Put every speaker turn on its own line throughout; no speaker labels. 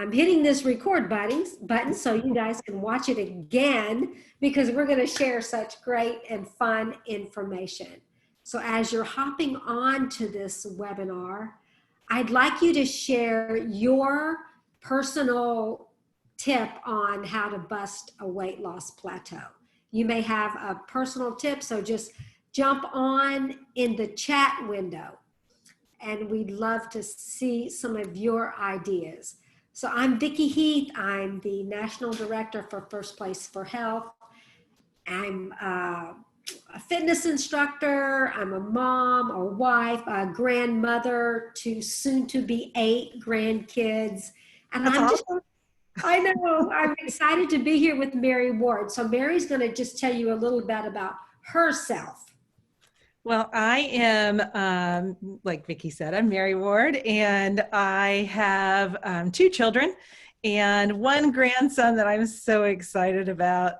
I'm hitting this record button so you guys can watch it again because we're going to share such great and fun information. So as you're hopping on to this webinar, I'd like you to share your personal tip on how to bust a weight loss plateau. You may have a personal tip, so just jump on in the chat window and we'd love to see some of your ideas. So I'm Vicki Heath. I'm the National Director for First Place for Health. I'm a fitness instructor. I'm a mom, a wife, a grandmother to soon to be 8 grandkids. And
That's awesome.
I know, I'm excited to be here with Mary Ward. So Mary's going to just tell you a little bit about herself.
Well, I am, like Vicki said, I'm Mary Ward, and I have 2 children and 1 grandson that I'm so excited about.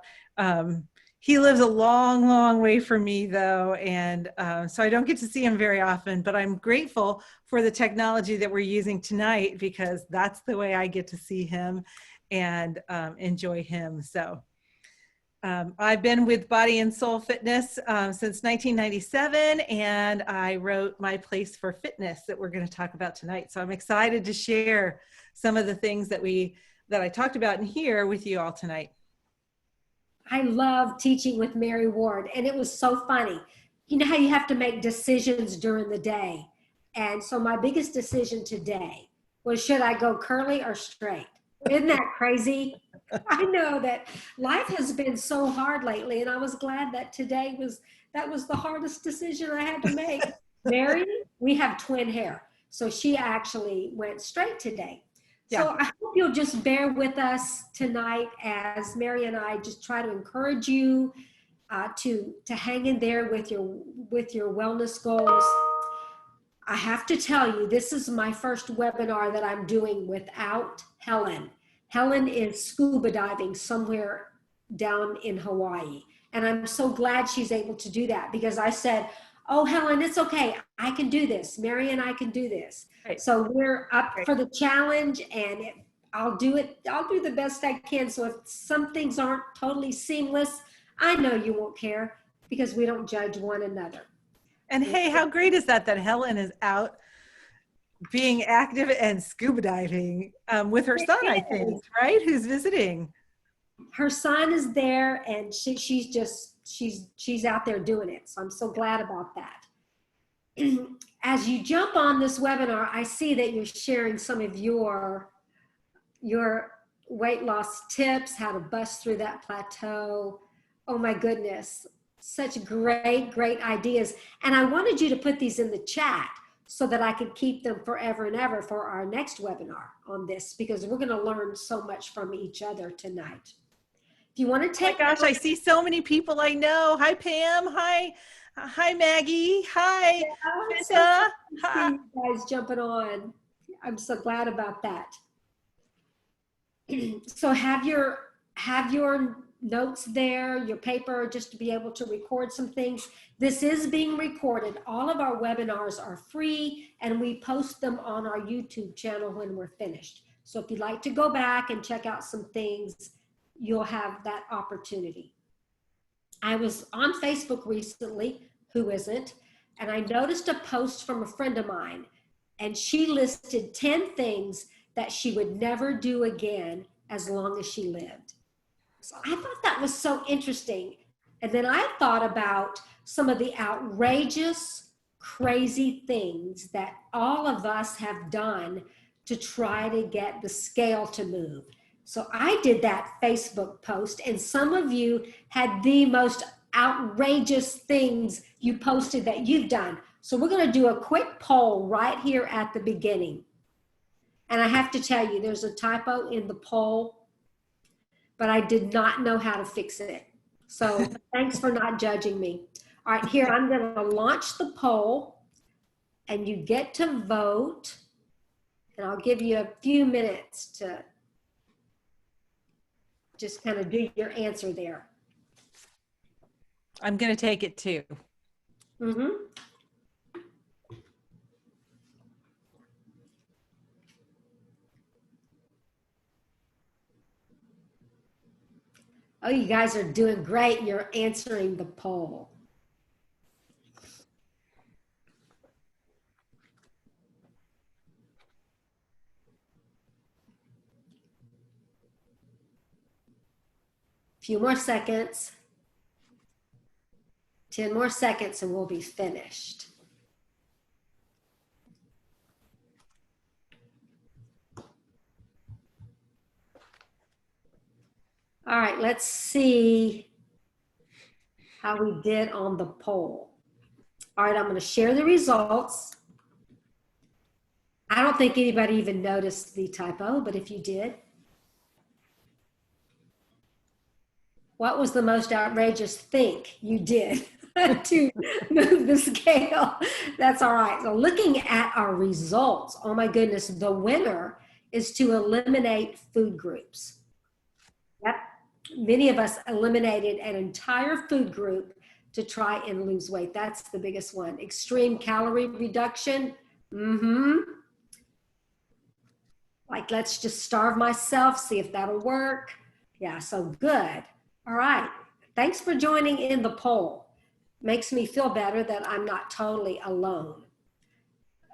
He lives a long, long way from me, though, and so I don't get to see him very often, but I'm grateful for the technology that we're using tonight because that's the way I get to see him and enjoy him. So I've been with Body and Soul Fitness since 1997, and I wrote My Place for Fitness that we're going to talk about tonight. So I'm excited to share some of the things that I talked about in here with you all tonight.
I love teaching with Mary Ward, and it was so funny. You know how you have to make decisions during the day? And so my biggest decision today was, should I go curly or straight? Isn't that crazy? I know that life has been so hard lately, and I was glad that today was the hardest decision I had to make. Mary, we have twin hair, so she actually went straight today. Yeah. So I hope you'll just bear with us tonight as Mary and I just try to encourage you to hang in there with your wellness goals. I have to tell you, this is my first webinar that I'm doing without Helen. Helen is scuba diving somewhere down in Hawaii. And I'm so glad she's able to do that because I said, oh, Helen, it's okay. I can do this. Mary and I can do this. Right. So we're up for the challenge, and I'll do it. I'll do the best I can. So if some things aren't totally seamless, I know you won't care because we don't judge one another.
And hey, how great is that Helen is out being active and scuba diving with her son, I think, right? Who's visiting.
Her son is there, and she's out there doing it. So I'm so glad about that. As you jump on this webinar, I see that you're sharing some of your weight loss tips, how to bust through that plateau. Oh my goodness, such great ideas. And I wanted you to put these in the chat so that I could keep them forever and ever for our next webinar on this, because we're going to learn so much from each other tonight. If you want to take—
oh my gosh, I see so many people I know. Hi, Pam. Hi, Maggie. Hi,
Krista. Hi. You guys jumping on. I'm so glad about that. So have your notes there, your paper, just to be able to record some things. This is being recorded. All of our webinars are free, and we post them on our YouTube channel when we're finished. So if you'd like to go back and check out some things, you'll have that opportunity. I was on Facebook recently, who isn't, and I noticed a post from a friend of mine, and she listed 10 things that she would never do again as long as she lived. So I thought that was so interesting. And then I thought about some of the outrageous, crazy things that all of us have done to try to get the scale to move. So I did that Facebook post, and some of you had the most outrageous things you posted that you've done. So we're going to do a quick poll right here at the beginning. And I have to tell you, there's a typo in the poll, but I did not know how to fix it. So thanks for not judging me. All right, here, I'm going to launch the poll, and you get to vote. And I'll give you a few minutes to just kind of do your answer there.
I'm going to take it too.
Mm-hmm. Oh, you guys are doing great. You're answering the poll. Few more seconds. 10 more seconds and we'll be finished. All right, let's see how we did on the poll. All right, I'm going to share the results. I don't think anybody even noticed the typo, but if you did, what was the most outrageous thing you did to move the scale? That's all right. So looking at our results, oh my goodness, the winner is to eliminate food groups. Yep. Many of us eliminated an entire food group to try and lose weight. That's the biggest one. Extreme calorie reduction. Like, let's just starve myself, see if that'll work. Yeah, so good. All right. Thanks for joining in the poll. Makes me feel better that I'm not totally alone.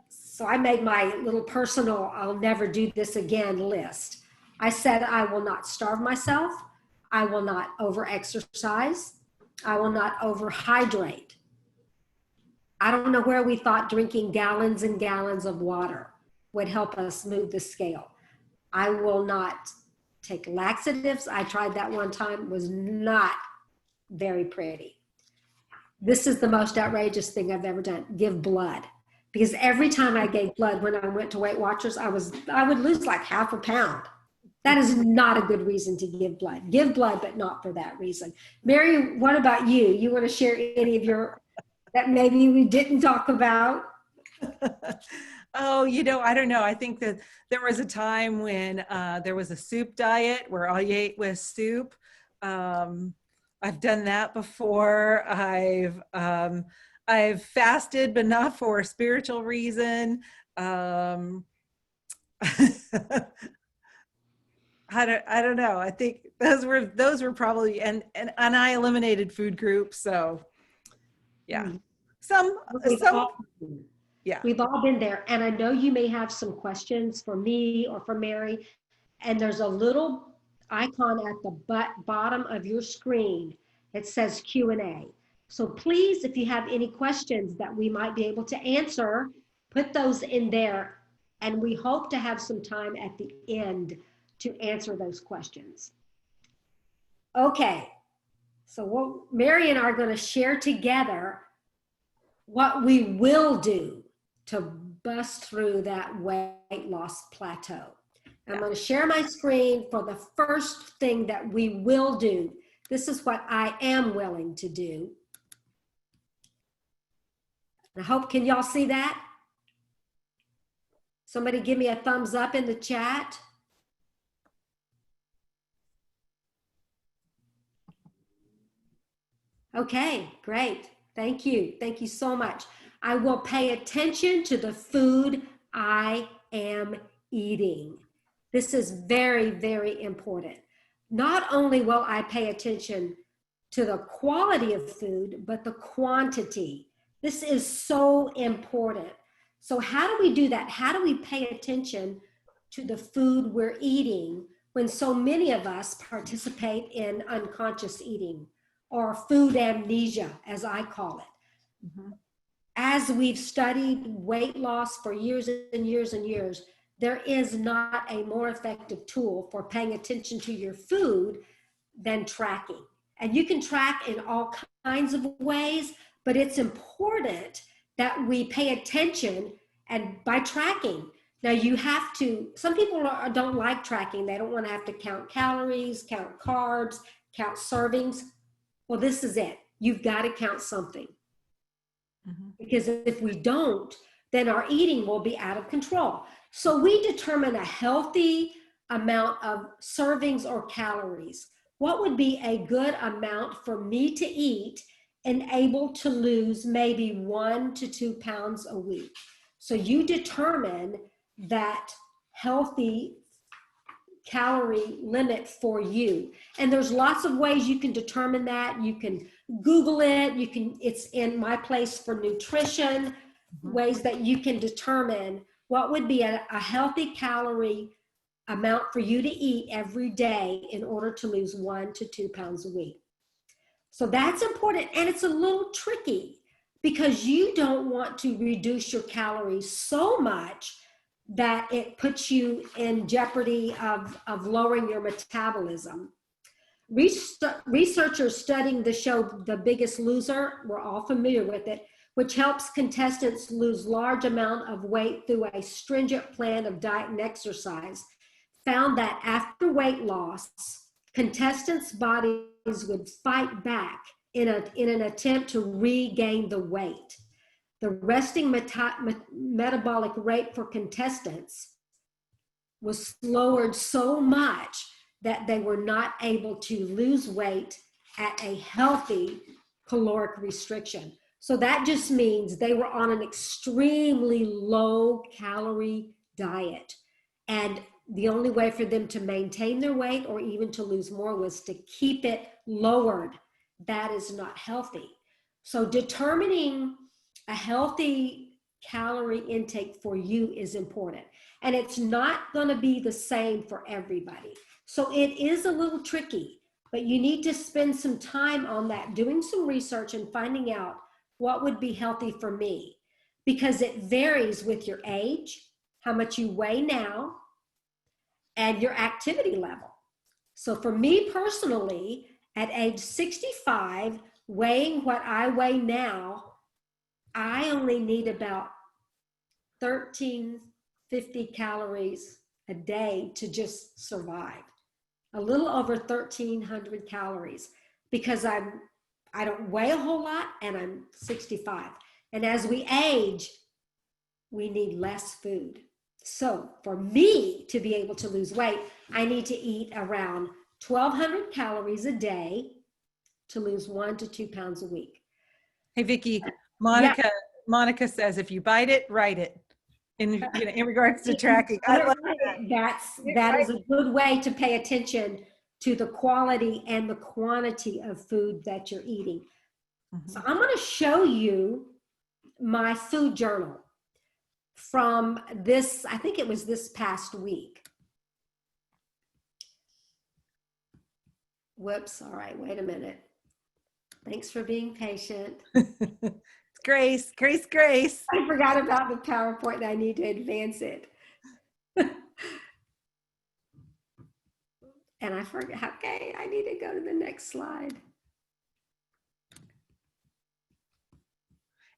So I made my little personal, I'll never do this again list. I said, I will not starve myself. I will not overexercise. I will not overhydrate. I don't know where we thought drinking gallons and gallons of water would help us move the scale. I will not take laxatives. I tried that one time, was not very pretty. This is the most outrageous thing I've ever done, give blood. Because every time I gave blood when I went to Weight Watchers, I would lose like half a pound. That is not a good reason to give blood. Give blood, but not for that reason. Mary, what about you? You want to share any of your, that maybe we didn't talk about?
Oh, I don't know. I think that there was a time when there was a soup diet where all you ate was soup. I've done that before. I've fasted, but not for a spiritual reason. I don't know. I think those were probably, and I eliminated food groups. So yeah, yeah.
We've all been there. And I know you may have some questions for me or for Mary. And there's a little icon at the bottom of your screen. It says Q&A. So please, if you have any questions that we might be able to answer, put those in there. And we hope to have some time at the end to answer those questions. Okay. So Mary and I are going to share together what we will do to bust through that weight loss plateau. I'm going to share my screen for the first thing that we will do. This is what I am willing to do. I hope, can y'all see that? Somebody give me a thumbs up in the chat. Okay, great. Thank you. Thank you so much. I will pay attention to the food I am eating. This is very, very important. Not only will I pay attention to the quality of food, but the quantity. This is so important. So how do we do that? How do we pay attention to the food we're eating when so many of us participate in unconscious eating or food amnesia, as I call it? Mm-hmm. As we've studied weight loss for years and years and years, there is not a more effective tool for paying attention to your food than tracking. And you can track in all kinds of ways, but it's important that we pay attention and by tracking. Now you have to, some people don't like tracking. They don't want to have to count calories, count carbs, count servings. Well, this is it. You've got to count something. Mm-hmm. Because if we don't, then our eating will be out of control. So we determine a healthy amount of servings or calories. What would be a good amount for me to eat and able to lose maybe 1 to 2 pounds a week? So you determine that healthy calorie limit for you. And there's lots of ways you can determine that. You can Google it. It's in My Place for Nutrition, ways that you can determine what would be a healthy calorie amount for you to eat every day in order to lose 1 to 2 pounds a week. So that's important. And it's a little tricky because you don't want to reduce your calories so much that it puts you in jeopardy of lowering your metabolism. Researchers studying the show The Biggest Loser, we're all familiar with it, which helps contestants lose large amount of weight through a stringent plan of diet and exercise, found that after weight loss, contestants' bodies would fight back in an attempt to regain the weight. The resting metabolic rate for contestants was lowered so much that they were not able to lose weight at a healthy caloric restriction. So that just means they were on an extremely low calorie diet. And the only way for them to maintain their weight or even to lose more was to keep it lowered. That is not healthy. So determining a healthy calorie intake for you is important. And it's not going to be the same for everybody. So it is a little tricky, but you need to spend some time on that, doing some research and finding out what would be healthy for me, because it varies with your age, how much you weigh now, and your activity level. So for me personally, at age 65, weighing what I weigh now, I only need about 1,350 calories a day to just survive. A little over 1,300 calories because I don't weigh a whole lot and I'm 65. And as we age, we need less food. So for me to be able to lose weight, I need to eat around 1,200 calories a day to lose 1 to 2 pounds a week.
Hey, Vicki, Monica says, if you bite it, write it. In regards to tracking. I love that.
That is a good way to pay attention to the quality and the quantity of food that you're eating. Mm-hmm. So I'm going to show you my food journal from this, I think it was this past week. Whoops, all right, wait a minute. Thanks for being patient.
Grace.
I forgot about the PowerPoint and I need to advance it. And I forgot, okay, I need to go to the next slide.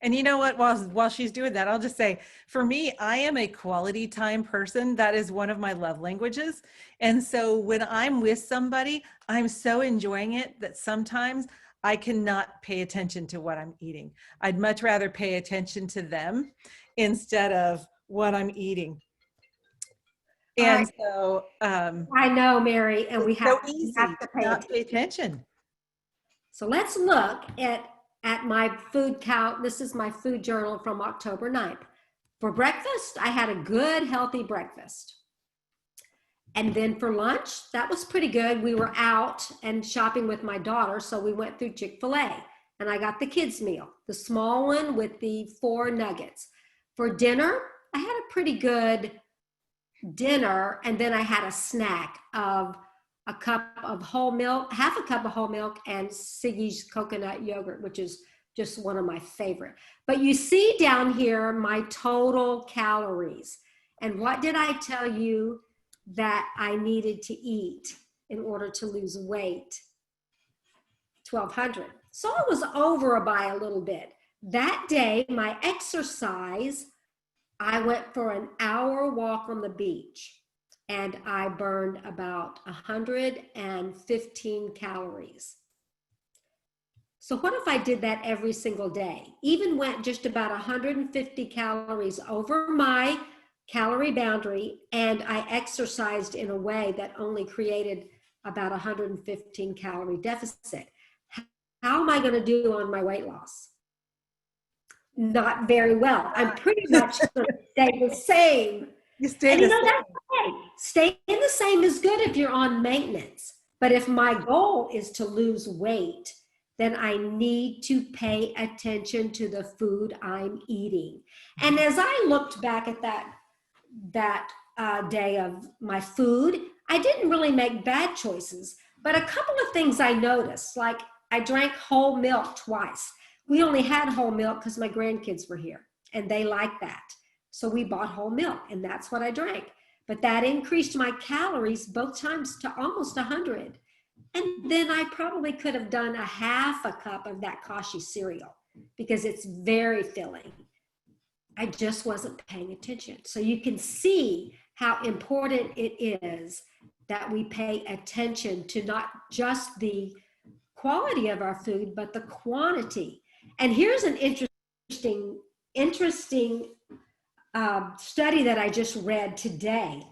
And you know what, while she's doing that, I'll just say, for me, I am a quality time person. That is one of my love languages. And so when I'm with somebody, I'm so enjoying it that sometimes I cannot pay attention to what I'm eating. I'd much rather pay attention to them instead of what I'm eating. And so
I know, Mary, and we have
to pay attention.
So let's look at my food count. This is my food journal from October 9th. For breakfast, I had a good, healthy breakfast. And then for lunch, that was pretty good. We were out and shopping with my daughter, so we went through Chick-fil-A. And I got the kids' meal, the small one with the 4 nuggets. For dinner, I had a pretty good dinner, and then I had a snack of a cup of whole milk, half a cup of whole milk, and Siggy's coconut yogurt, which is just one of my favorite. But you see down here my total calories. And what did I tell you that I needed to eat in order to lose weight? 1,200. So I was over by a little bit. That day, my exercise, I went for an hour walk on the beach and I burned about 115 calories. So what if I did that every single day? Even went just about 150 calories over my calorie boundary, and I exercised in a way that only created about 115 calorie deficit. How am I going to do on my weight loss? Not very well. I'm pretty much going to stay the same.
You stay
And
the
that's
same.
okay. Staying the same is good if you're on maintenance. But if my goal is to lose weight, then I need to pay attention to the food I'm eating. And as I looked back at that day of my food, I didn't really make bad choices. But a couple of things I noticed, like I drank whole milk twice. We only had whole milk because my grandkids were here and they liked that. So we bought whole milk and that's what I drank. But that increased my calories both times to almost 100. And then I probably could have done a half a cup of that Kashi cereal because it's very filling. I just wasn't paying attention. So you can see how important it is that we pay attention to not just the quality of our food, but the quantity. And here's an interesting study that I just read today.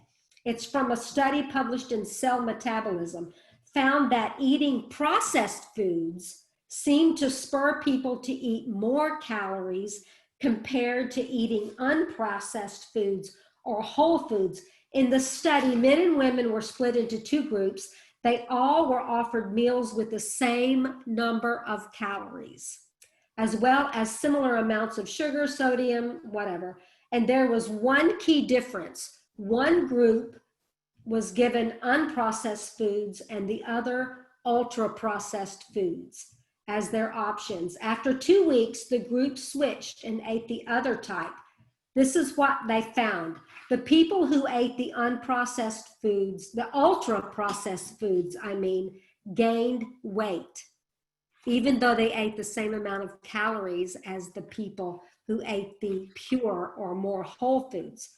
It's from a study published in Cell Metabolism, found that eating processed foods seem to spur people to eat more calories compared to eating unprocessed foods or whole foods. In the study, men and women were split into two groups. They all were offered meals with the same number of calories, as well as similar amounts of sugar, sodium, whatever. And there was one key difference. One group was given unprocessed foods and the other ultra-processed foods as their options. After 2 weeks, the group switched and ate the other type. This is what they found. The people who ate the unprocessed foods, the ultra-processed foods, gained weight, even though they ate the same amount of calories as the people who ate the pure or more whole foods.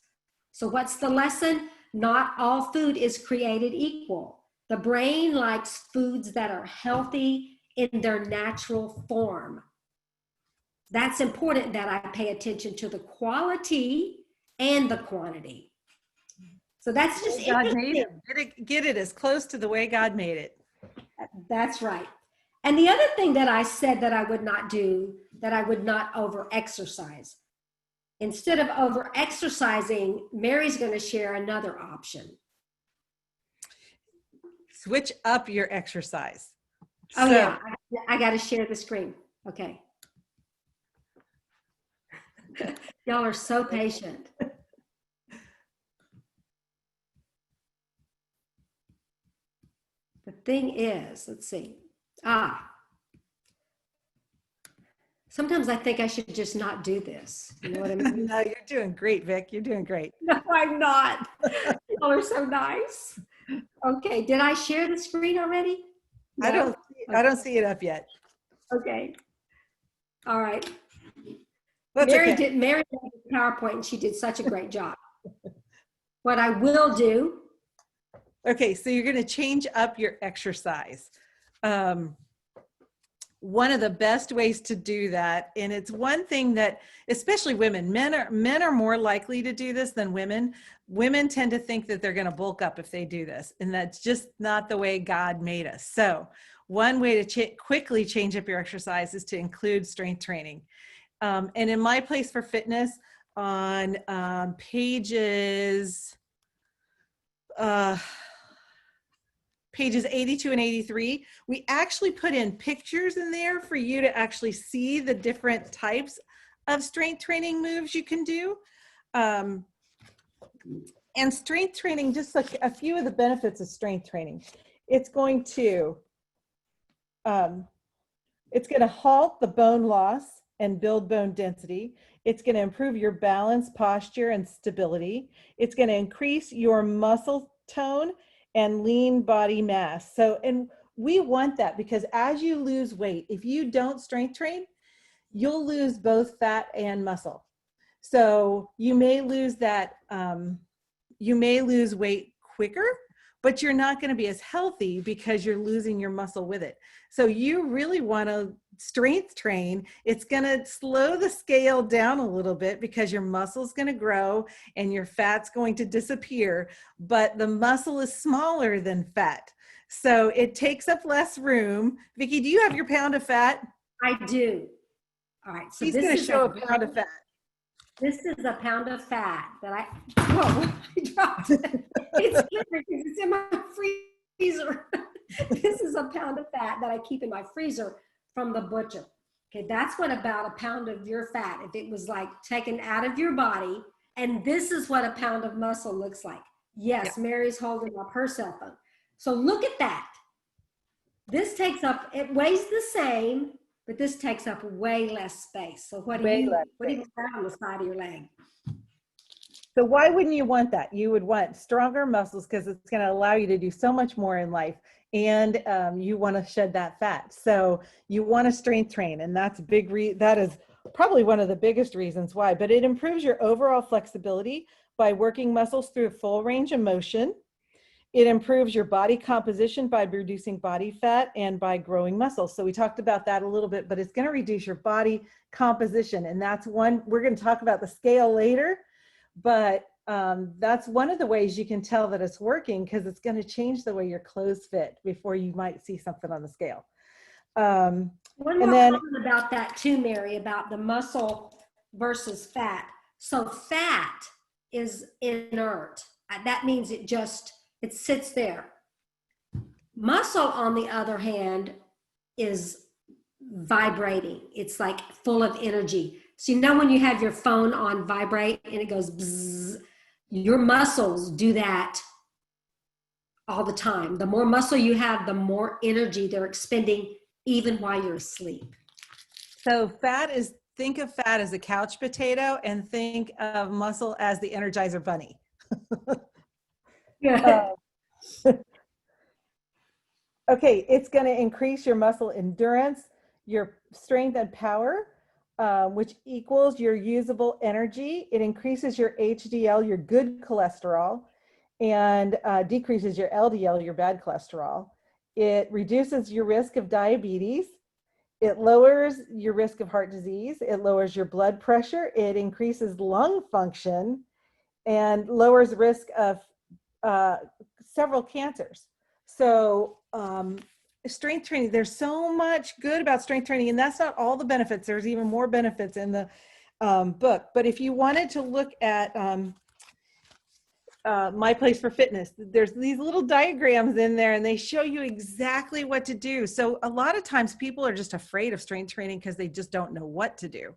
So what's the lesson? Not all food is created equal. The brain likes foods that are healthy in their natural form. That's important that I pay attention to the quality and the quantity. So that's just
God made it. Get it as close to the way God made it.
That's right. And the other thing that I said that I would not do, that I would not over-exercise. Instead of over-exercising, Mary's going to share another option.
Switch up your exercise.
Oh, yeah. I got to share the screen. Okay. Y'all are so patient. The thing is, let's see. Sometimes I think I should just not do this. You know what I mean?
No, you're doing great, Vic. You're doing great.
No, I'm not. Y'all are so nice. Okay, did I share the screen already? No?
I don't see it up yet.
Okay. All right.
That's
Mary
okay.
did the PowerPoint and she did such a great job. What I will do.
Okay, so you're going to change up your exercise. One of the best ways to do that, and it's one thing that especially men are more likely to do this than women. Women tend to think that they're going to bulk up if they do this, and that's just not the way God made us. So one way to quickly change up your exercise is to include strength training. And in My Place for Fitness on pages 82 and 83, we actually put in pictures in there for you to actually see the different types of strength training moves you can do. And strength training, just like a few of the benefits of strength training. It's going to halt the bone loss and build bone density. It's going to improve your balance, posture, and stability. It's going to increase your muscle tone and lean body mass. So, and we want that because as you lose weight, if you don't strength train, you'll lose both fat and muscle. So you may lose weight quicker, but you're not going to be as healthy because you're losing your muscle with it. So you really want to strength train. It's going to slow the scale down a little bit because your muscle's going to grow and your fat's going to disappear, but the muscle is smaller than fat. So it takes up less room. Vicki, do you have your pound of fat?
I do. All right. So
He's
this
going to
is
show a pound of fat.
This is a pound of fat that whoa, I dropped it. It's slippery because it's in my freezer. This is a pound of fat that I keep in my freezer from the butcher. Okay, that's what about a pound of your fat, if it was like taken out of your body, and this is what a pound of muscle looks like. Yes,
Yeah.
Mary's holding up her cell phone. So look at that. This takes up, it weighs the same, but this takes up way less space. So what do you got on the side of your leg?
So why wouldn't you want that? You would want stronger muscles because it's going to allow you to do so much more in life. And you want to shed that fat. So you want to strength train. And that's that is probably one of the biggest reasons why. But it improves your overall flexibility by working muscles through a full range of motion. It improves your body composition by reducing body fat and by growing muscle. So we talked about that a little bit, but it's going to reduce your body composition. And that's one, we're going to talk about the scale later, but that's one of the ways you can tell that it's working, because it's going to change the way your clothes fit before you might see something on the scale.
One more comment about that too, Mary, about the muscle versus fat. So fat is inert. That means it sits there. Muscle, on the other hand, is vibrating. It's like full of energy. So you know when you have your phone on vibrate and it goes bzzz, your muscles do that all the time. The more muscle you have, the more energy they're expending even while you're asleep.
So think of fat as a couch potato and think of muscle as the Energizer Bunny. Okay, it's going to increase your muscle endurance, your strength and power, which equals your usable energy. It increases your HDL, your good cholesterol, and decreases your LDL, your bad cholesterol. It reduces your risk of diabetes. It lowers your risk of heart disease. It lowers your blood pressure. It increases lung function and lowers risk of several cancers. So strength training, there's so much good about strength training, and that's not all the benefits. There's even more benefits in the book. But if you wanted to look at My Place for Fitness, there's these little diagrams in there and they show you exactly what to do. So a lot of times people are just afraid of strength training because they just don't know what to do.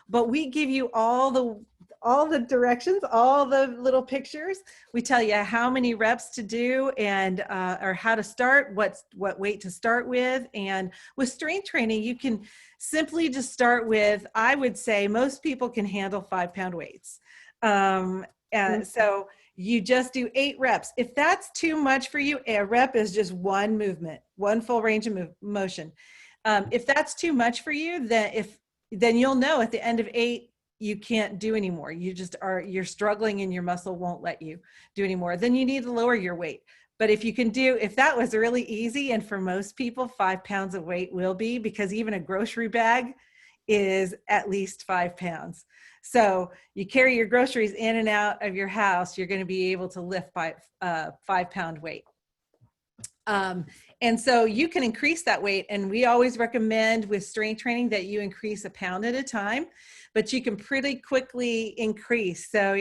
But we give you all the directions, all the little pictures. We tell you how many reps to do and or how to start, what weight to start with. And with strength training, you can simply just start with, I would say most people can handle 5-pound weights. So you just do 8 reps. If that's too much for you, a rep is just one movement, one full range of motion. If that's too much for you, then you'll know at the end of 8, you can't do anymore. You're struggling and your muscle won't let you do anymore. Then you need to lower your weight. But if that was really easy, and for most people, 5 pounds of weight will be, because even a grocery bag is at least 5 pounds. So you carry your groceries in and out of your house, you're going to be able to lift by 5-pound weight. And so you can increase that weight. And we always recommend with strength training that you increase a pound at a time, but you can pretty quickly increase. So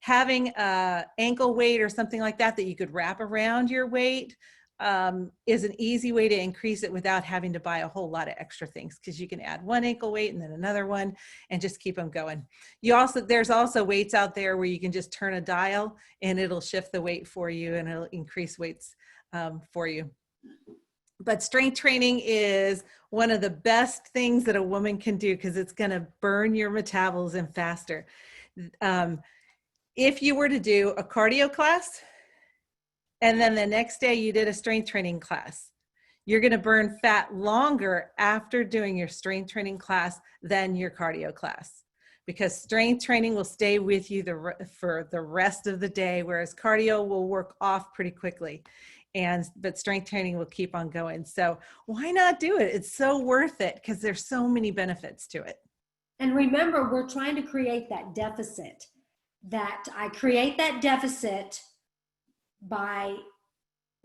having ankle weight or something like that you could wrap around your weight is an easy way to increase it without having to buy a whole lot of extra things, because you can add one ankle weight and then another one and just keep them going. There's also weights out there where you can just turn a dial and it'll shift the weight for you and it'll increase weights for you. But strength training is one of the best things that a woman can do, because it's going to burn your metabolism faster. If you were to do a cardio class and then the next day you did a strength training class, you're going to burn fat longer after doing your strength training class than your cardio class, because strength training will stay with you for the rest of the day, whereas cardio will work off pretty quickly. But strength training will keep on going. So why not do it? It's so worth it, because there's so many benefits to it.
And remember, we're trying to create that deficit. I create that deficit by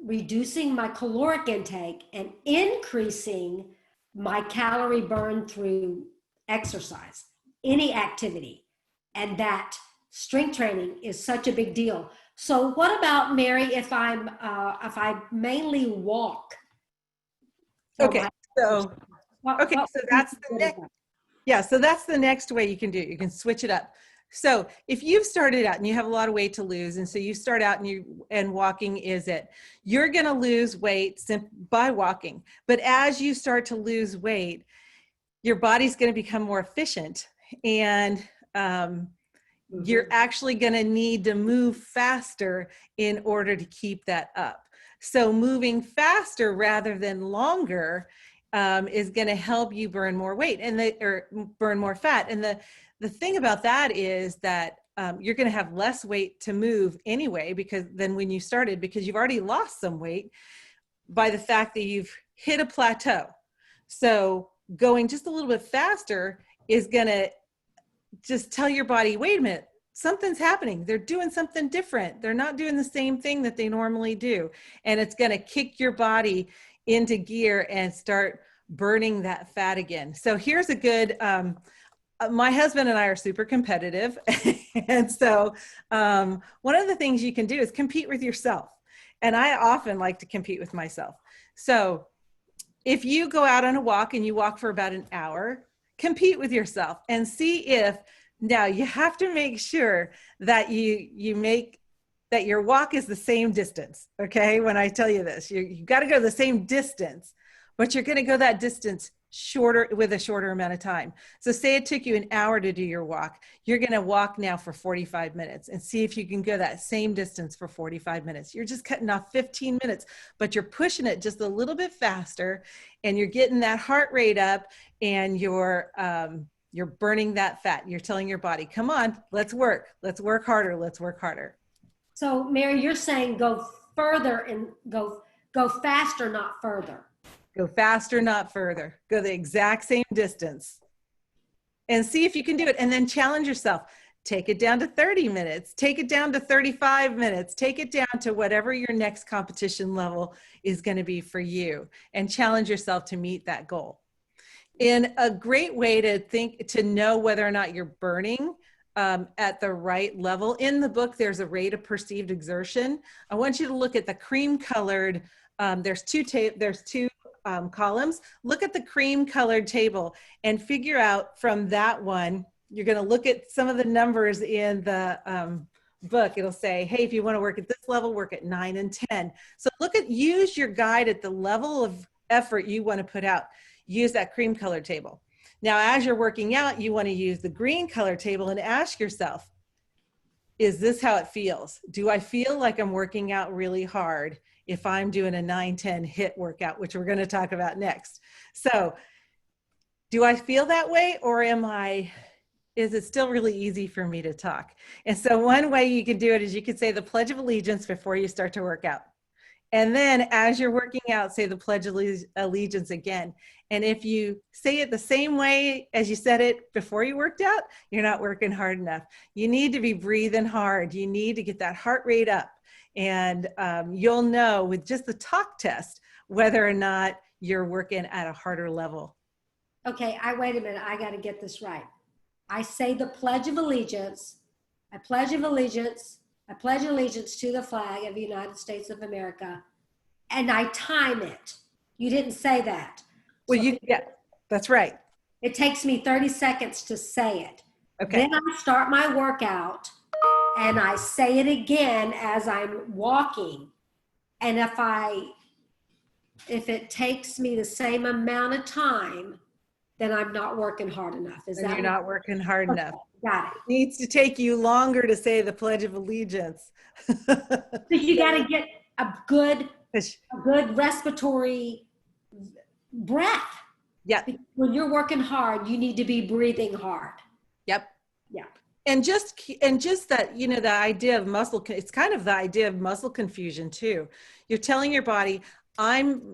reducing my caloric intake and increasing my calorie burn through exercise, any activity. and that strength training is such a big deal. So what about, Mary, if I mainly walk?
Okay, so okay,
What
so
would be
that's the
considered
next.
that?
Yeah, so that's the next way you can do it. You can switch it up. So if you've started out and you have a lot of weight to lose, and so you start out and walking is it, you're going to lose weight by walking. But as you start to lose weight, your body's going to become more efficient, and you're actually going to need to move faster in order to keep that up. So moving faster rather than longer is going to help you burn more weight or burn more fat. And the thing about that is that you're going to have less weight to move anyway, than when you started, because you've already lost some weight by the fact that you've hit a plateau. So going just a little bit faster is going to just tell your body, wait a minute, something's happening. They're doing something different. They're not doing the same thing that they normally do. And it's going to kick your body into gear and start burning that fat again. So here's a good, my husband and I are super competitive. And so one of the things you can do is compete with yourself. And I often like to compete with myself. So if you go out on a walk and you walk for about an hour, compete with yourself and see if, now you have to make sure that you make that your walk is the same distance. Okay. When I tell you this, you got to go the same distance, but you're going to go that distance with a shorter amount of time. So say it took you an hour to do your walk. You're going to walk now for 45 minutes and see if you can go that same distance for 45 minutes. You're just cutting off 15 minutes, but you're pushing it just a little bit faster, and you're getting that heart rate up, and you're burning that fat. You're telling your body, come on, let's work harder. Let's work harder.
So, Mary, you're saying go further and go faster, not further.
Go faster, not further. Go the exact same distance and see if you can do it. And then challenge yourself. Take it down to 30 minutes. Take it down to 35 minutes. Take it down to whatever your next competition level is going to be for you, and challenge yourself to meet that goal. And a great way to know whether or not you're burning at the right level. In the book, there's a rate of perceived exertion. I want you to look at the cream colored, there's two columns. Look at the cream colored table and figure out from that one. You're going to look at some of the numbers in the book. It'll say, hey, if you want to work at this level, work at 9 and 10. So use your guide at the level of effort you want to put out. Use that cream colored table. Now, as you're working out, you want to use the green color table and ask yourself, is this how it feels? Do I feel like I'm working out really hard if I'm doing a 9-10 HIIT workout, which we're going to talk about next? So do I feel that way, or is it still really easy for me to talk? And so one way you can do it is you could say the Pledge of Allegiance before you start to work out. And then as you're working out, say the Pledge of Allegiance again. And if you say it the same way as you said it before you worked out, you're not working hard enough. You need to be breathing hard. You need to get that heart rate up. And you'll know with just the talk test whether or not you're working at a harder level.
Okay, wait a minute. I got to get this right. I say the Pledge of Allegiance. I pledge allegiance to the flag of the United States of America, and I time it. You didn't say that.
Well, yeah, that's right.
It takes me 30 seconds to say it.
Okay.
Then I start my workout and I say it again as I'm walking. And if it takes me the same amount of time, then I'm not working hard enough.
You're not working hard enough.
Got it.
It needs to take you longer to say the Pledge of Allegiance.
So you got to get a good respiratory breath.
Yeah.
When you're working hard, you need to be breathing hard.
Yep.
Yeah.
And just that, the idea of muscle, it's kind of the idea of muscle confusion too. You're telling your body,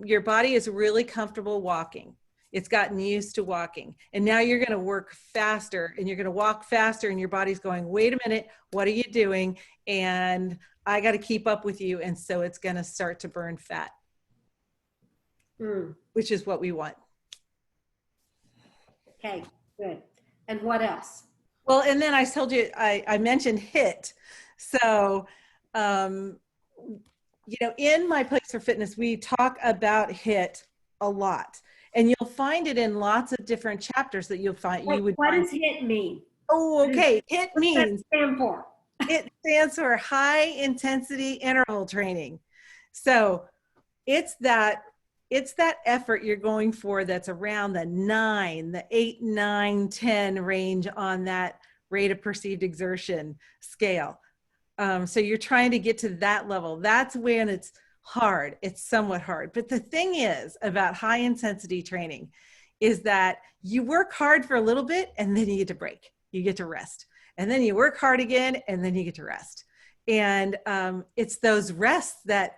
your body is really comfortable walking. It's gotten used to walking. And now you're going to work faster, and you're going to walk faster, and your body's going, wait a minute, what are you doing? And I got to keep up with you. And so it's going to start to burn fat, which is what we want.
Okay, good. And what else?
Well, and then I told you, I mentioned HIT. So, um, in my Place for Fitness, we talk about HIT a lot. And you'll find it in lots of different chapters that
Wait,
you would
what
find.
does HIT mean?
Oh, okay. HIT
What's that
means,
stand for?
it stands for high intensity interval training. So it's that effort you're going for that's around the 8, 9, 10 range on that rate of perceived exertion scale. So you're trying to get to that level. That's when it's hard. It's somewhat hard. But the thing is about high intensity training is that you work hard for a little bit and then you get to break. You get to rest. And then you work hard again and then you get to rest. And it's those rests that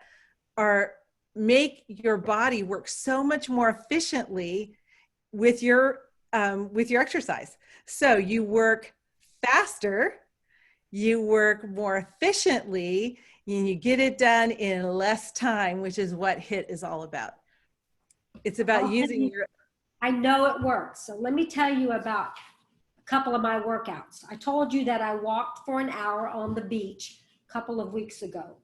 make your body work so much more efficiently with your exercise. So you work faster, you work more efficiently, and you get it done in less time, which is what HIT is all about. It's about using your.
I know it works. So let me tell you about a couple of my workouts. I told you that I walked for an hour on the beach a couple of weeks ago.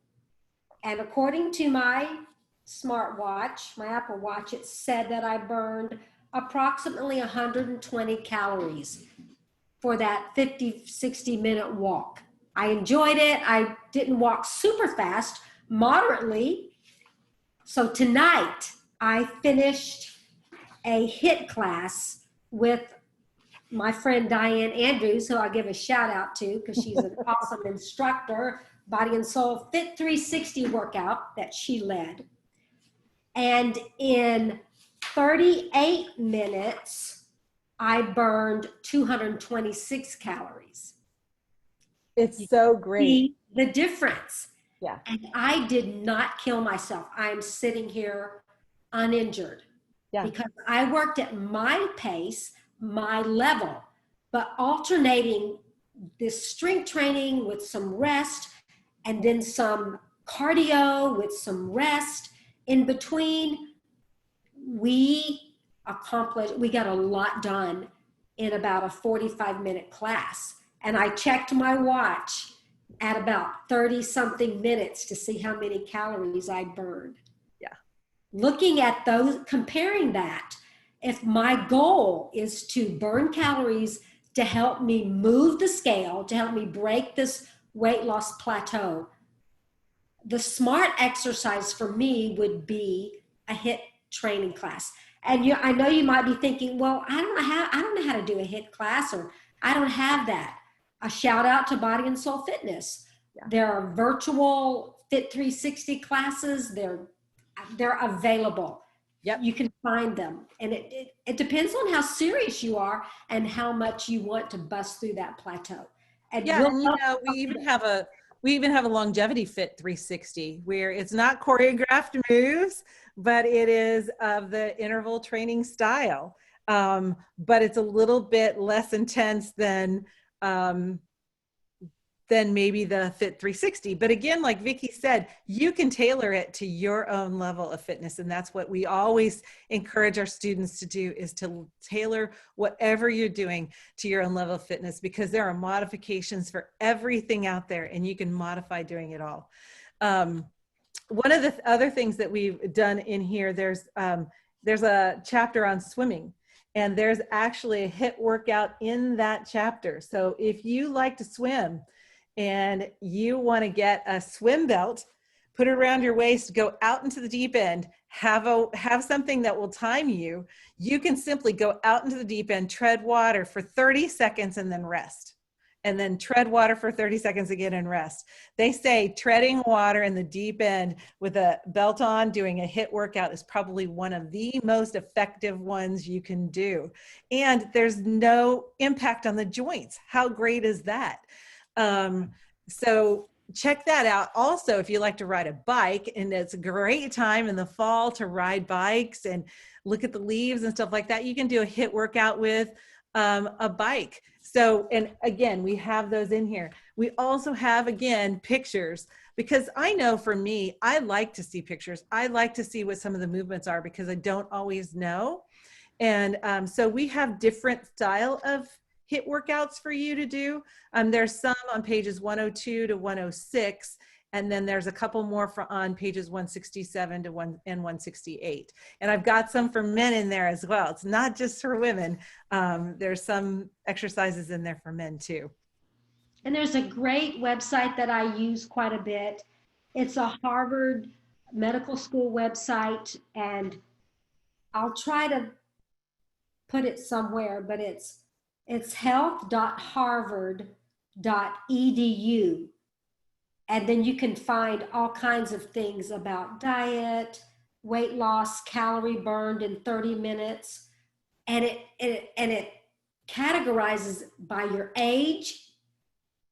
And according to my smartwatch, my Apple Watch, it said that I burned approximately 120 calories for that 50, 60-minute walk. I enjoyed it. I didn't walk super fast, moderately. So tonight I finished a HIT class with my friend Diane Andrews, who I'll give a shout out to because she's an awesome instructor, Body and Soul Fit 360 workout that she led. And in 38 minutes, I burned 226 calories.
It's so great.
See the difference.
Yeah.
And I did not kill myself. I'm sitting here uninjured. Yeah. Because I worked at my pace, my level, but alternating this strength training with some rest and then some cardio with some rest in between. We got a lot done in about a 45-minute class. And I checked my watch at about 30 something minutes to see how many calories I burned.
Yeah.
Looking at those, comparing that, if my goal is to burn calories to help me move the scale, to help me break this weight loss plateau, the smart exercise for me would be a HIT training class. And I know you might be thinking, well, I don't know how to do a HIT class, or I don't have that. A shout out to Body and Soul Fitness. Yeah. There are virtual Fit 360 classes. They're available. Yep. You can find them. And it depends on how serious you are and how much you want to bust through that plateau. And
yeah, and we even have a longevity Fit 360 where it's not choreographed moves, but it is of the interval training style. But it's a little bit less intense than maybe the Fit 360. But again, like Vicki said, you can tailor it to your own level of fitness. And that's what we always encourage our students to do, is to tailor whatever you're doing to your own level of fitness, because there are modifications for everything out there and you can modify doing it all. One of the other things that we've done in here, there's a chapter on swimming. And there's actually a HIT workout in that chapter. So if you like to swim and you want to get a swim belt, put it around your waist, go out into the deep end, have something that will time you, you can simply go out into the deep end, tread water for 30 seconds and then rest. And then tread water for 30 seconds again and rest. They say treading water in the deep end with a belt on doing a HIT workout is probably one of the most effective ones you can do. And there's no impact on the joints. How great is that? So check that out. Also, if you like to ride a bike, and it's a great time in the fall to ride bikes and look at the leaves and stuff like that, you can do a HIT workout with a bike. So, and again, we have those in here. We also have, again, pictures, because I know for me, I like to see pictures. I like to see what some of the movements are because I don't always know. And so we have different style of HIIT workouts for you to do. There's some on pages 102 to 106. And then there's a couple more on pages 167 to 168. And I've got some for men in there as well. It's not just for women. There's some exercises in there for men too.
And there's a great website that I use quite a bit. It's a Harvard Medical School website, and I'll try to put it somewhere, but it's health.harvard.edu. And then you can find all kinds of things about diet, weight loss, calorie burned in 30 minutes. And it categorizes by your age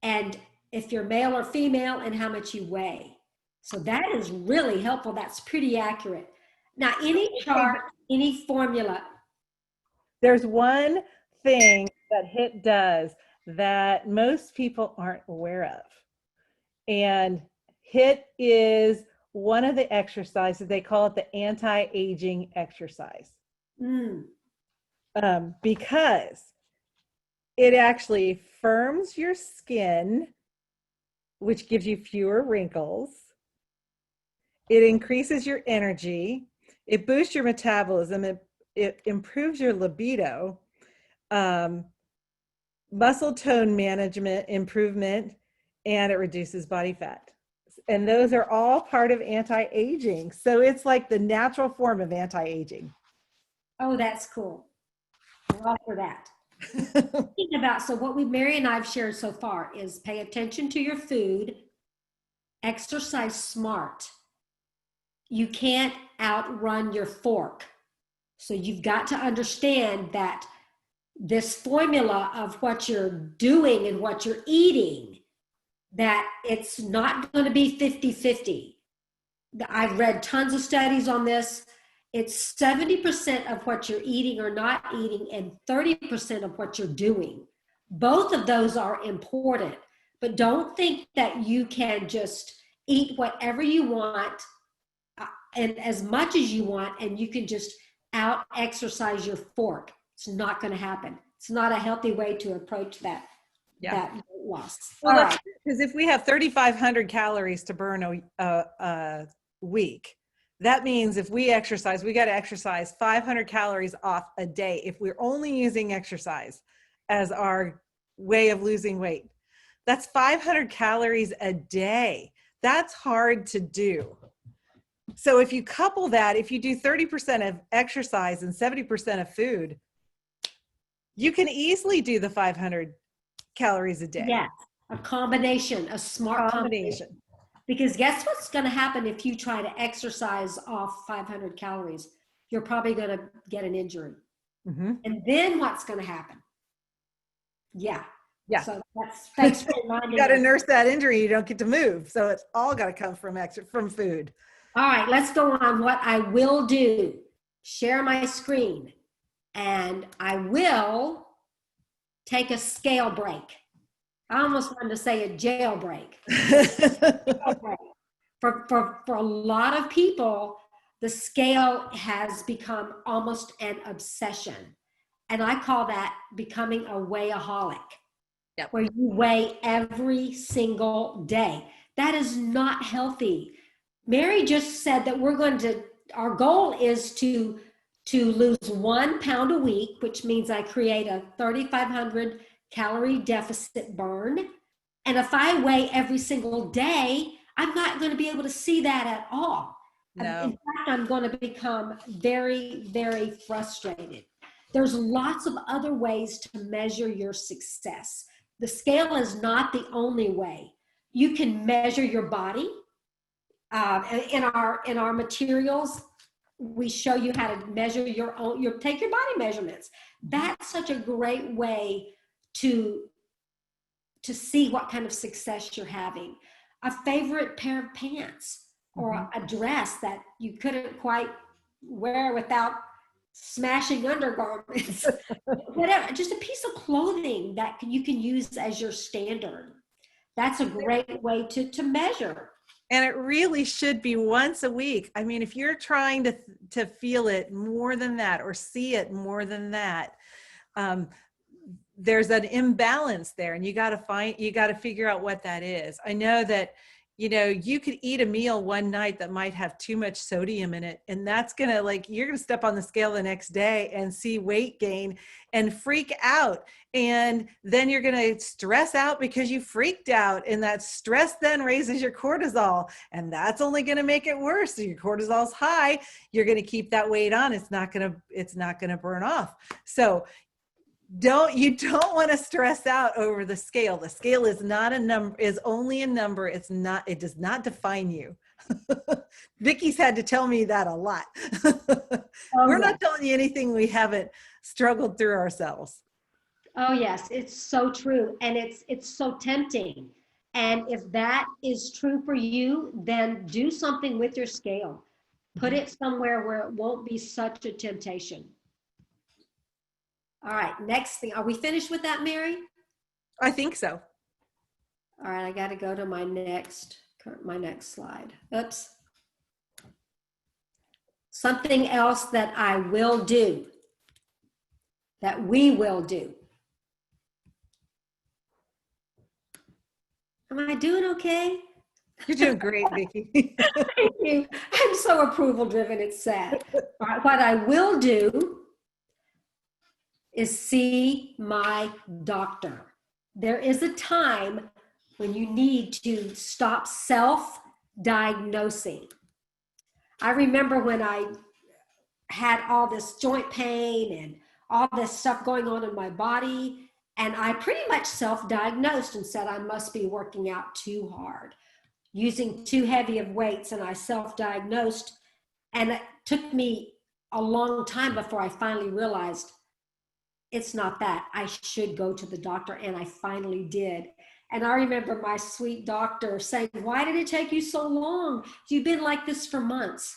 and if you're male or female and how much you weigh. So that is really helpful. That's pretty accurate. Now, any chart, any formula.
There's one thing that HIIT does that most people aren't aware of. And HIIT is one of the exercises, they call it the anti-aging exercise. Because it actually firms your skin, which gives you fewer wrinkles. It increases your energy. It boosts your metabolism. It improves your libido. Muscle tone management improvement, and it reduces body fat. And those are all part of anti-aging. So it's like the natural form of anti-aging.
Oh, that's cool. I'm all for that. Thinking about, so what Mary and I have shared so far is pay attention to your food, exercise smart. You can't outrun your fork. So you've got to understand that this formula of what you're doing and what you're eating, that it's not going to be 50-50. I've read tons of studies on this. It's 70% of what you're eating or not eating and 30% of what you're doing. Both of those are important, but don't think that you can just eat whatever you want and as much as you want, and you can just out exercise your fork. It's not going to happen. It's not a healthy way to approach that loss.
Well, all right. Because if we have 3,500 calories to burn a week, that means if we exercise, we got to exercise 500 calories off a day. If we're only using exercise as our way of losing weight, that's 500 calories a day. That's hard to do. So if you couple that, if you do 30% of exercise and 70% of food, you can easily do the 500 calories a day.
Yes, a combination, a smart combination. Because guess what's going to happen if you try to exercise off 500 calories? You're probably going to get an injury.
Mm-hmm.
And then what's going to happen? Yeah. So thanks for reminding me.
You got to nurse that injury. You don't get to move. So it's all got to come from food.
All right, let's go on. What I will do, share my screen, and I will take a scale break. I almost wanted to say a jailbreak. For a lot of people, the scale has become almost an obsession. And I call that becoming a weighaholic, where you weigh every single day. That is not healthy. Mary just said that our goal is to lose 1 pound a week, which means I create a 3,500 calorie deficit burn. And if I weigh every single day, I'm not going to be able to see that at all. No. In fact, I'm going to become very, very frustrated. There's lots of other ways to measure your success. The scale is not the only way. You can measure your body. In our materials, we show you how to measure take your body measurements. That's such a great way to see what kind of success you're having. A favorite pair of pants or a dress that you couldn't quite wear without smashing undergarments. Whatever, just a piece of clothing that you can use as your standard. That's a great way to measure.
And it really should be once a week. I mean, if you're trying to feel it more than that or see it more than that, there's an imbalance there, and you got to figure out what that is. I know that, you could eat a meal one night that might have too much sodium in it, and that's going to, you're going to step on the scale the next day and see weight gain and freak out. And then you're going to stress out because you freaked out, and that stress then raises your cortisol, and that's only going to make it worse. So your cortisol's high, you're going to keep that weight on. It's not going to burn off. So you don't want to stress out over the scale. The scale is not a number, is only a number. It does not define you. Vicki's had to tell me that a lot. We're not telling you anything we haven't struggled through ourselves.
Oh yes, it's so true. And it's so tempting. And if that is true for you, then do something with your scale. Put it somewhere where it won't be such a temptation. All right, next thing. Are we finished with that, Mary?
I think so.
All right, I got to go to my next slide. Oops. Something else that I will do, that we will do. Am I doing okay?
You're doing great, Vicki.
Thank you. I'm so approval driven, it's sad. All right, what I will do is see my doctor. There is a time when you need to stop self-diagnosing. I remember when I had all this joint pain and all this stuff going on in my body, and I pretty much self-diagnosed and said I must be working out too hard, using too heavy of weights, and I self-diagnosed. And it took me a long time before I finally realized it's not that. I should go to the doctor, and I finally did. And I remember my sweet doctor saying, "Why did it take you so long? You've been like this for months."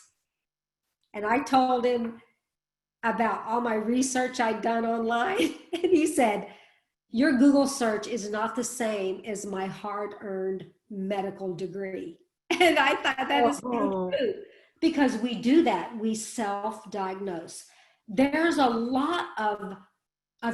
And I told him about all my research I'd done online. And he said, "Your Google search is not the same as my hard-earned medical degree." And I thought that is so true, because we do that. We self-diagnose. There's a lot of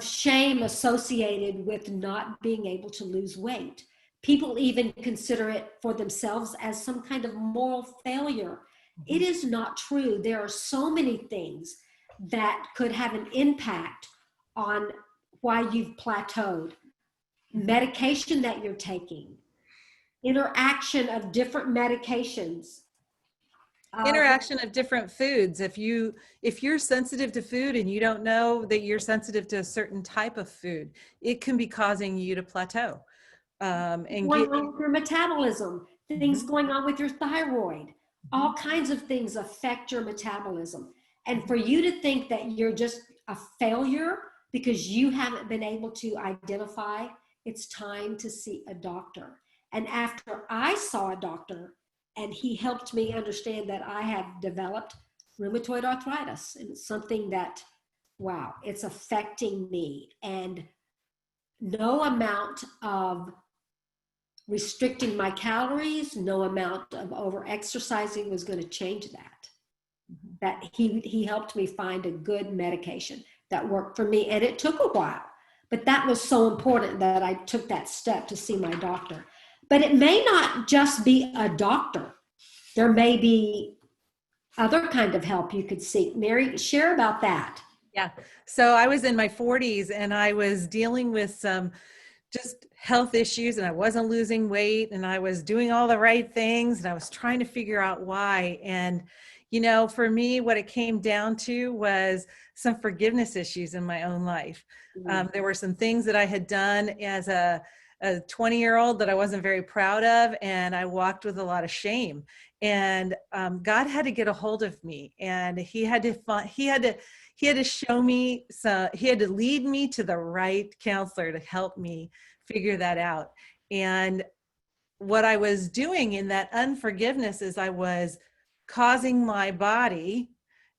shame associated with not being able to lose weight. People even consider it for themselves as some kind of moral failure. It is not true. There are so many things that could have an impact on why you've plateaued. Medication that you're taking, interaction of different medications.
Interaction of different foods. If you're sensitive to food and you don't know that you're sensitive to a certain type of food, it can be causing you to plateau.
And going on with your metabolism, things going on with your thyroid, all kinds of things affect your metabolism. And for you to think that you're just a failure because you haven't been able to identify, it's time to see a doctor. And after I saw a doctor, and he helped me understand that I have developed rheumatoid arthritis, and it's something that, wow, it's affecting me. And no amount of restricting my calories, no amount of over-exercising was going to change that. That he helped me find a good medication that worked for me. And it took a while, but that was so important that I took that step to see my doctor. But it may not just be a doctor. There may be other kind of help you could seek. Mary, share about that.
Yeah. So I was in my 40s and I was dealing with some just health issues, and I wasn't losing weight, and I was doing all the right things, and I was trying to figure out why. And, for me, what it came down to was some forgiveness issues in my own life. There were some things that I had done as a 20-year-old that I wasn't very proud of, and I walked with a lot of shame. And God had to get a hold of me, and he had to show me, he had to lead me to the right counselor to help me figure that out. And what I was doing in that unforgiveness is I was causing my body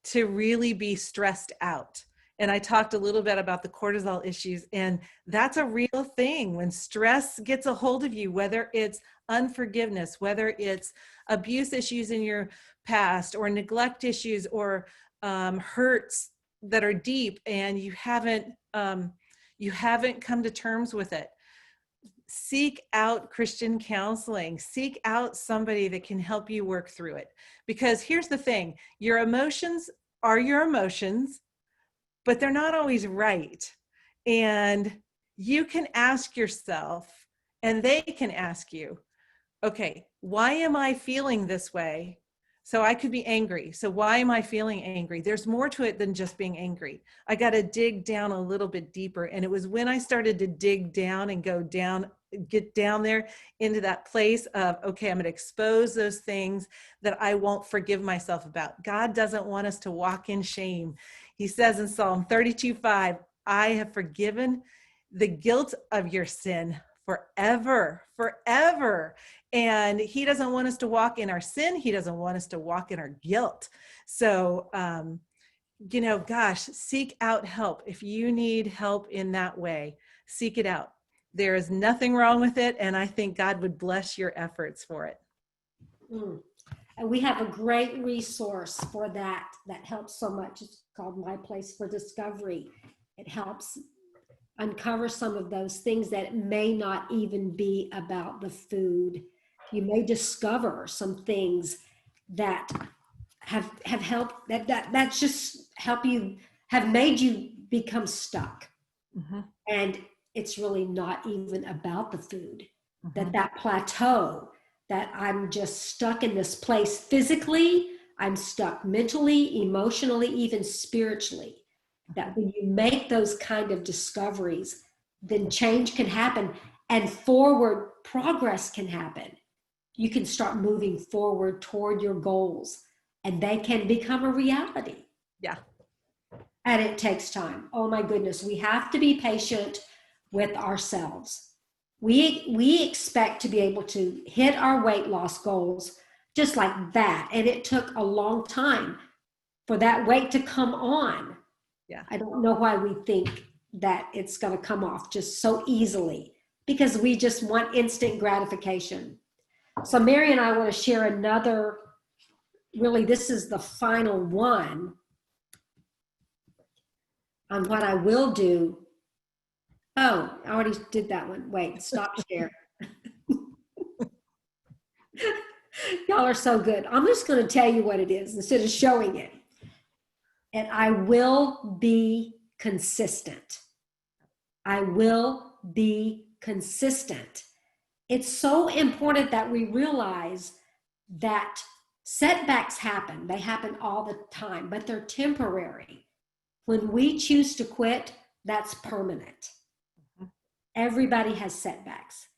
to really be stressed out. And I talked a little bit about the cortisol issues, and that's a real thing. When stress gets a hold of you, whether it's unforgiveness, whether it's abuse issues in your past, or neglect issues, or hurts that are deep, and you haven't You haven't come to terms with it. Seek out Christian counseling. Seek out somebody that can help you work through it. Because here's the thing, your emotions are your emotions, but they're not always right. And you can ask yourself, and they can ask you, okay, why am I feeling this way? So I could be angry. So why am I feeling angry? There's more to it than just being angry. I got to dig down a little bit deeper. And it was when I started to dig down and go down, get down there into that place of, okay, I'm going to expose those things that I won't forgive myself about. God doesn't want us to walk in shame. He says in Psalm 32:5, I have forgiven the guilt of your sin forever, forever. And he doesn't want us to walk in our sin. He doesn't want us to walk in our guilt. So, gosh, seek out help. If you need help in that way, seek it out. There is nothing wrong with it. And I think God would bless your efforts for it.
And we have a great resource for that helps so much. It's called My Place for Discovery. It helps uncover some of those things that may not even be about the food. You may discover some things that have helped, that's just help you, have made you become stuck.
Mm-hmm.
And it's really not even about the food.
Mm-hmm.
That plateau, that I'm just stuck in this place physically, I'm stuck mentally, emotionally, even spiritually. That when you make those kind of discoveries, then change can happen and forward progress can happen. You can start moving forward toward your goals and they can become a reality.
Yeah.
And it takes time. Oh my goodness. We have to be patient with ourselves. We expect to be able to hit our weight loss goals just like that. And it took a long time for that weight to come on.
Yeah.
I don't know why we think that it's going to come off just so easily, because we just want instant gratification. So Mary and I want to share another, really this is the final one on what I will do. Oh, I already did that one. Wait, stop share. Y'all are so good. I'm just going to tell you what it is instead of showing it. And I will be consistent. I will be consistent. It's so important that we realize that setbacks happen. They happen all the time, but they're temporary. When we choose to quit, that's permanent. Everybody has setbacks.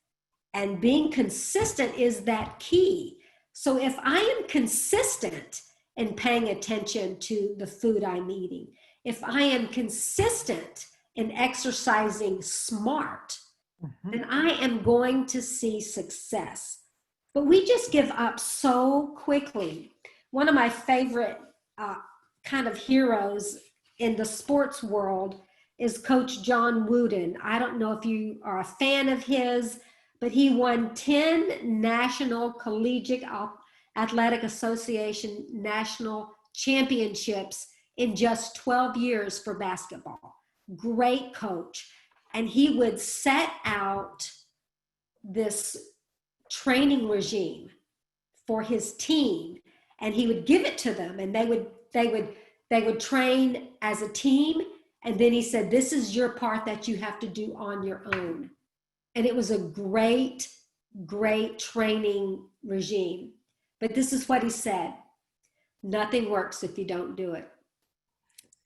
And being consistent is that key. So if I am consistent in paying attention to the food I'm eating, if I am consistent in exercising smart, then I am going to see success. But we just give up so quickly. One of my favorite kind of heroes in the sports world is Coach John Wooden. I don't know if you are a fan of his, but he won 10 National Collegiate Athletic Association national championships in just 12 years for basketball. Great coach. And he would set out this training regime for his team, and he would give it to them, and they would train as a team. And then he said, this is your part that you have to do on your own. And it was a great, great training regime. But this is what he said: nothing works if you don't do it.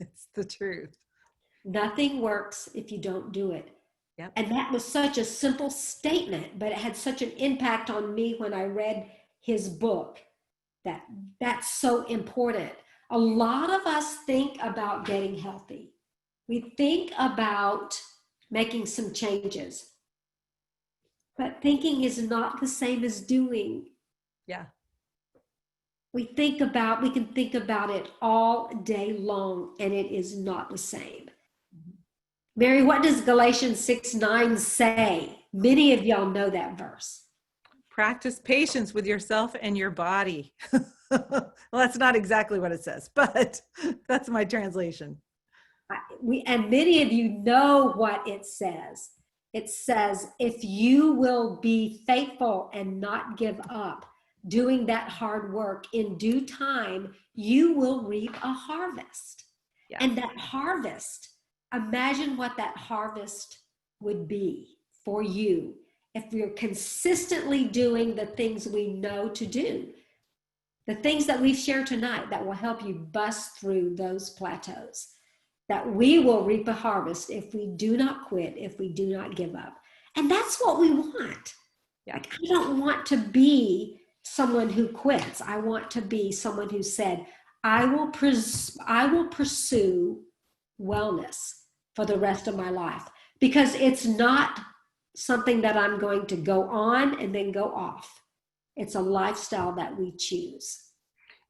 It's the truth.
Nothing works if you don't do it.
Yep.
And that was such a simple statement, but it had such an impact on me when I read his book. That's so important. A lot of us think about getting healthy. We think about making some changes. But thinking is not the same as doing.
Yeah.
We can think about it all day long, and it is not the same. Mary, what does Galatians 6:9 say? Many of y'all know that verse.
Practice patience with yourself and your body. Well, that's not exactly what it says, but that's my translation.
And many of you know what it says. It says, if you will be faithful and not give up doing that hard work, in due time, you will reap a harvest.
Yes.
And that harvest, imagine what that harvest would be for you if we're consistently doing the things we know to do. The things that we've shared tonight that will help you bust through those plateaus, that we will reap a harvest if we do not quit, if we do not give up. And that's what we want.
Yeah.
Like, I don't want to be someone who quits. I want to be someone who said, I will pursue wellness for the rest of my life, because it's not something that I'm going to go on and then go off. It's a lifestyle that we choose.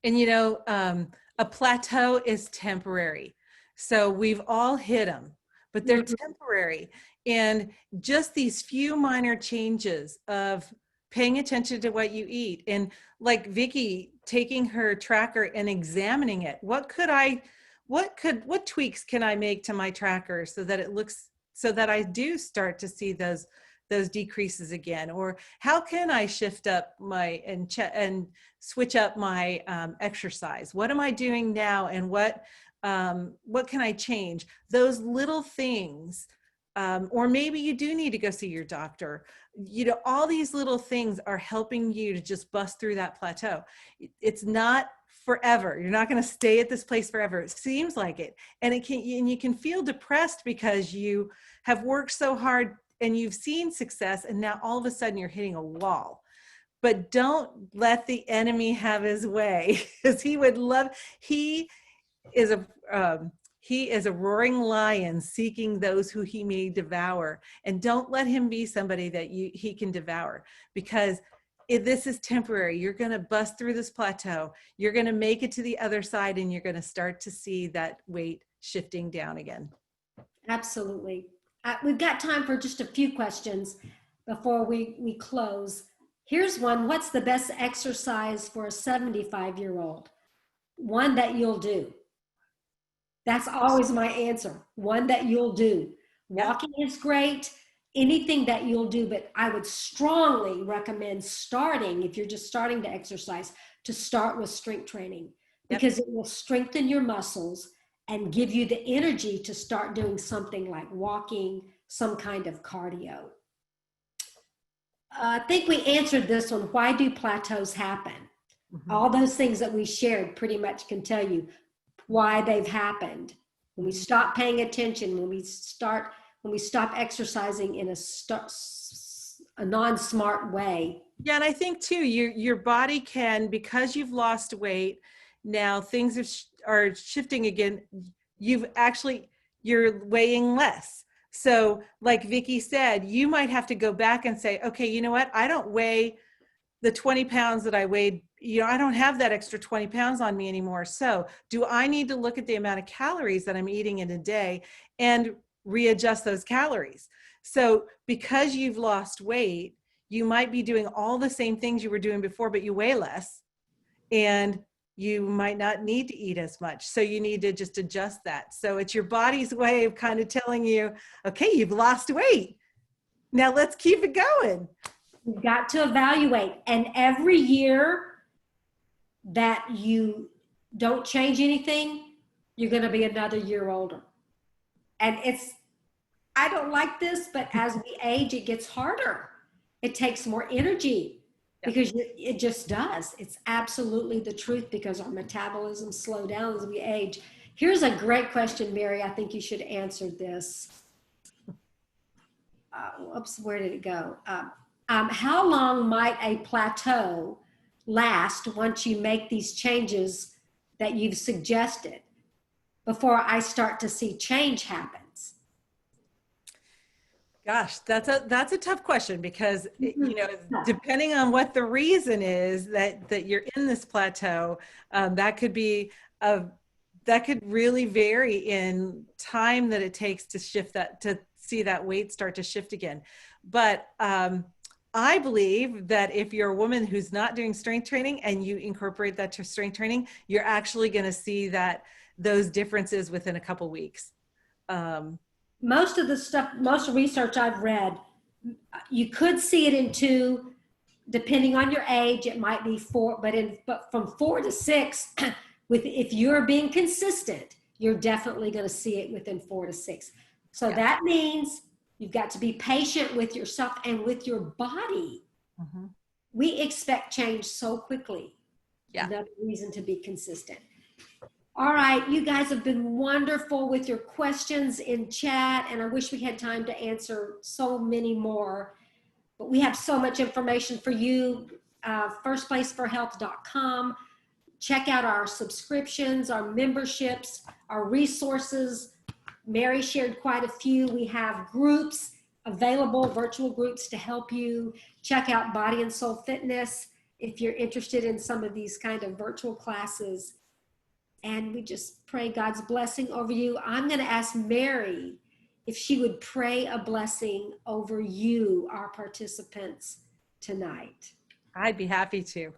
And a plateau is temporary. So we've all hit them, but they're temporary. And just these few minor changes of paying attention to what you eat, and like Vicki taking her tracker and examining it. What tweaks can I make to my tracker so that I do start to see those decreases again? Or how can I shift up and switch up my exercise? What am I doing now, and what can I change? Those little things, or maybe you do need to go see your doctor. All these little things are helping you to just bust through that plateau. It's not forever. You're not going to stay at this place forever. It seems like it, and you can feel depressed because you have worked so hard and you've seen success, and now all of a sudden you're hitting a wall. But don't let the enemy have his way, because he is a roaring lion seeking those who he may devour. And don't let him be somebody that he can devour, because this is temporary. You're going to bust through this plateau. You're going to make it to the other side, and you're going to start to see that weight shifting down again.
Absolutely. We've got time for just a few questions before we close. Here's one. What's the best exercise for a 75-year-old? One that you'll do. That's always my answer. One that you'll do. Walking is great. Anything that you'll do, but I would strongly recommend starting, if you're just starting to exercise, to start with strength training, because it will strengthen your muscles and give you the energy to start doing something like walking, some kind of cardio. I think we answered this one. Why do plateaus happen? Mm-hmm. All those things that we shared pretty much can tell you why they've happened. When we stop paying attention, when we stop exercising in a non-smart way.
Yeah, and I think too, your body can, because you've lost weight, now things are shifting again. You're weighing less. So like Vicki said, you might have to go back and say, okay, you know what? I don't weigh the 20 pounds that I weighed. I don't have that extra 20 pounds on me anymore. So do I need to look at the amount of calories that I'm eating in a day and readjust those calories? So because you've lost weight, you might be doing all the same things you were doing before, but you weigh less, and you might not need to eat as much. So you need to just adjust that. So it's your body's way of kind of telling you, okay, you've lost weight. Now let's keep it going.
You've got to evaluate. And every year that you don't change anything, you're going to be another year older. And I don't like this, but as we age, it gets harder. It takes more energy. Because it just does. It's absolutely the truth, because our metabolism slows down as we age. Here's a great question, Mary. I think you should answer this. Where did it go? How long might a plateau last once you make these changes that you've suggested before I start to see change happens?
Gosh, that's a tough question, because depending on what the reason is that you're in this plateau, that could really vary in time that it takes to shift that, to see that weight start to shift again. But I believe that if you're a woman who's not doing strength training and you incorporate that to strength training, you're actually going to see those differences within a couple weeks.
Most of the stuff, most research I've read, you could see it in 2, depending on your age. It might be 4, but from 4 to 6, if you're being consistent, you're definitely going to see it within 4 to 6. So that means you've got to be patient with yourself and with your body.
Mm-hmm.
We expect change so quickly.
Yeah.
Another reason to be consistent. All right, you guys have been wonderful with your questions in chat, and I wish we had time to answer so many more, but we have so much information for you. Firstplaceforhealth.com. Check out our subscriptions, our memberships, our resources. Mary shared quite a few. We have groups available, virtual groups to help you. Check out Body and Soul Fitness if you're interested in some of these kind of virtual classes. And we just pray God's blessing over you. I'm going to ask Mary if she would pray a blessing over you, our participants, tonight.
I'd be happy to.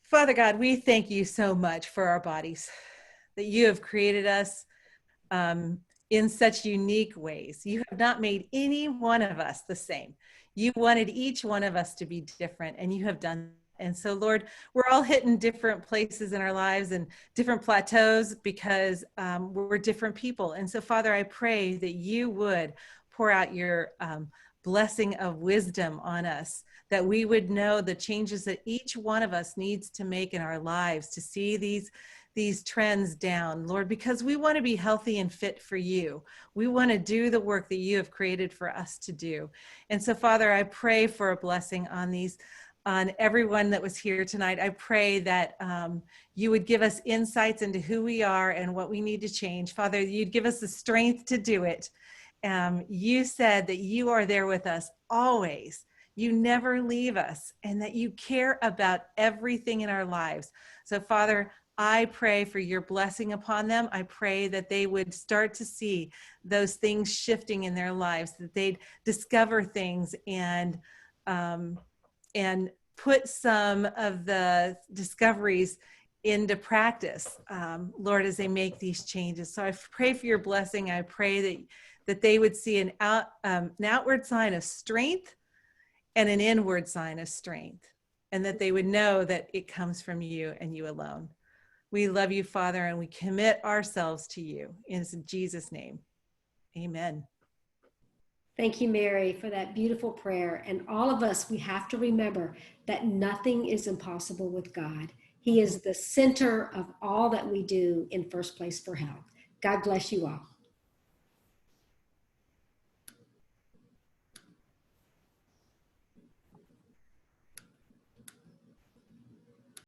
Father God, we thank you so much for our bodies, that you have created us in such unique ways. You have not made any one of us the same. You wanted each one of us to be different, and you have done. And so, Lord, we're all hitting different places in our lives and different plateaus because we're different people. And so, Father, I pray that you would pour out your blessing of wisdom on us, that we would know the changes that each one of us needs to make in our lives to see these trends down, Lord, because we want to be healthy and fit for you. We want to do the work that you have created for us to do. And so, Father, I pray for a blessing on everyone that was here tonight. I pray that you would give us insights into who we are and what we need to change. Father, you'd give us the strength to do it. You said that you are there with us always. You never leave us, and that you care about everything in our lives. So, Father, I pray for your blessing upon them. I pray that they would start to see those things shifting in their lives, that they'd discover things and put some of the discoveries into practice, Lord, as they make these changes. So I pray for your blessing. I pray that they would see an outward sign of strength and an inward sign of strength, and that they would know that it comes from you and you alone. We love you, Father, and we commit ourselves to you. In Jesus' name, amen.
Thank you, Mary, for that beautiful prayer. And all of us, we have to remember that nothing is impossible with God. He is the center of all that we do in First Place for Health. God bless you all.